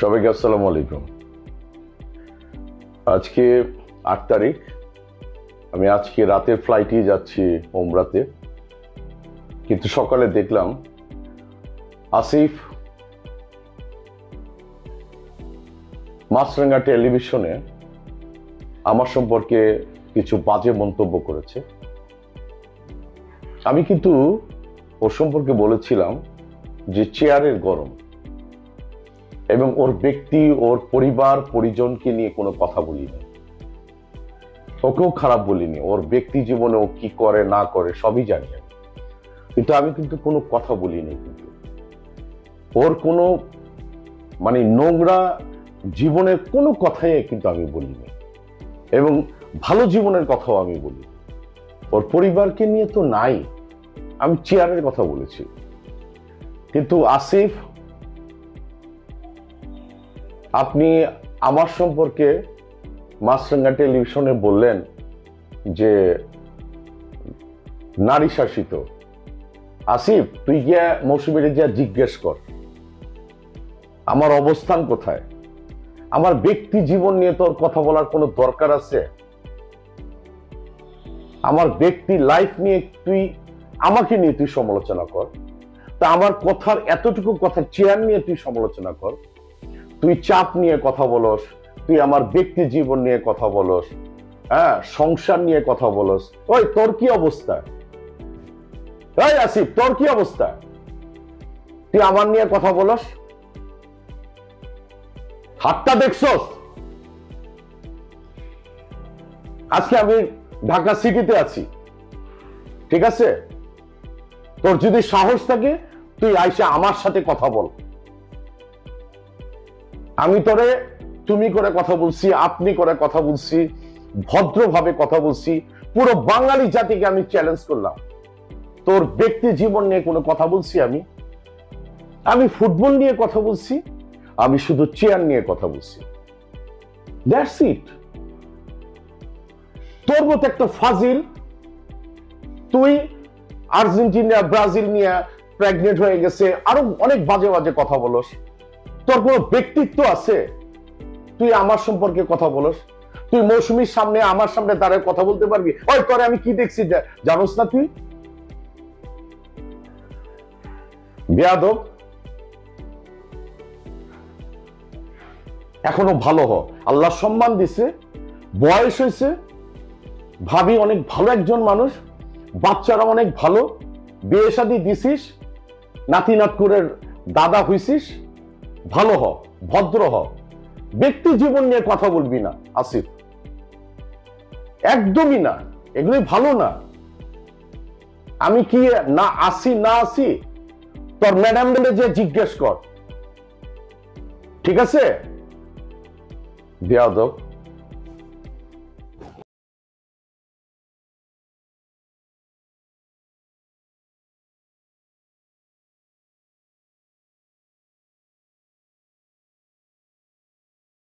সবাইকে আসসালামু আলাইকুম। আজকে ৮ তারিখ। আমি আজকে রাতের ফ্লাইটে যাচ্ছি ওমরাতে, কিন্তু সকালে দেখলাম আসিফ মাছরাঙা টেলিভিশনে আমার সম্পর্কে কিছু বাজে মন্তব্য করেছে। আমি কিন্তু ওর সম্পর্কে বলেছিলাম যে চেয়ারের গরম, এবং ওর ব্যক্তি, ওর পরিবার পরিজনকে নিয়ে কোনো কথা বলিনি, ওকেও খারাপ বলিনি। ওর ব্যক্তি জীবনে ও কি করে না করে সবই জানি আমি, কিন্তু আমি কিন্তু কোনো কথা বলিনি। কিন্তু ওর কোনো নোংরা জীবনের কোনো কথাই কিন্তু আমি বলিনি, এবং ভালো জীবনের কথাও আমি বলি। ওর পরিবারকে নিয়ে তো নাই, আমি চেয়ারের কথা বলেছি। কিন্তু আসিফ, আপনি আমার সম্পর্কে মাছরাঙা টেলিভিশনে বললেন যে নারী শাসিত। আসিফ, তুই গিয়া মৌসুমীরে গিয়া জিজ্ঞেস কর আমার অবস্থান কোথায়। আমার ব্যক্তি জীবন নিয়ে তোর কথা বলার কোনো দরকার আছে? আমার ব্যক্তি লাইফ নিয়ে আমাকে নিয়ে তুই সমালোচনা কর। তা আমার কথার এতটুকু কথা, চেয়ার নিয়ে তুই সমালোচনা কর। তুই চাপ নিয়ে কথা বলস, তুই আমার ব্যক্তি জীবন নিয়ে কথা বলস, হ্যাঁ, সংসার নিয়ে কথা বলস। ওই তোর কি অবস্থা? এই আসিফ, তোর কি অবস্থা? তুই আমার নিয়ে কথা বলস? হাতটা দেখছস? আজকে আমি ঢাকা সিটিতে আছি, ঠিক আছে? তোর যদি সাহস থাকে তুই আইসা আমার সাথে কথা বল। আমি তোরে তুমি করে কথা বলছি, আপনি করে কথা বলছি, ভদ্রভাবে কথা বলছি। পুরো বাঙালি জাতিকে আমি চ্যালেঞ্জ করলাম। তোর ব্যক্তি জীবন নিয়ে কোনো কথা বলছি? আমি ফুটবল নিয়ে কথা বলছি, আমি শুধু চেয়ার নিয়ে কথা বলছি। That's it. তোর মতো একটা ফাজিল, তুই আর্জেন্টিনা ব্রাজিল নিয়ে প্রেগনেন্ট হয়ে গেছে, আরো অনেক বাজে বাজে কথা বলস। তোর কোনো ব্যক্তিত্ব আছে? তুই আমার সম্পর্কে কথা বলস? তুই মৌসুমীর সামনে, আমার সামনে দাঁড়ায় কথা বলতে পারবি? ওই তোরে আমি কি দেখছি জানোস না তুই? বেয়াদব। এখনো ভালো হ, আল্লাহ সম্মান দিছে, বয়স হয়েছে, ভাবি অনেক ভালো একজন মানুষ, বাচ্চারা অনেক ভালো, বিয়ে শাদী দিছিস, নাতি নাতকুরের দাদা হইছিস। ভালো হ, ভদ্র হ, ব্যক্তি জীবন নিয়ে কথা বলবি না আসিফ, একদমই না। এগুলি ভালো না। আমি কি না আসি তোর ম্যাডাম বলে যে জিজ্ঞেস কর, ঠিক আছে? বেয়াদব।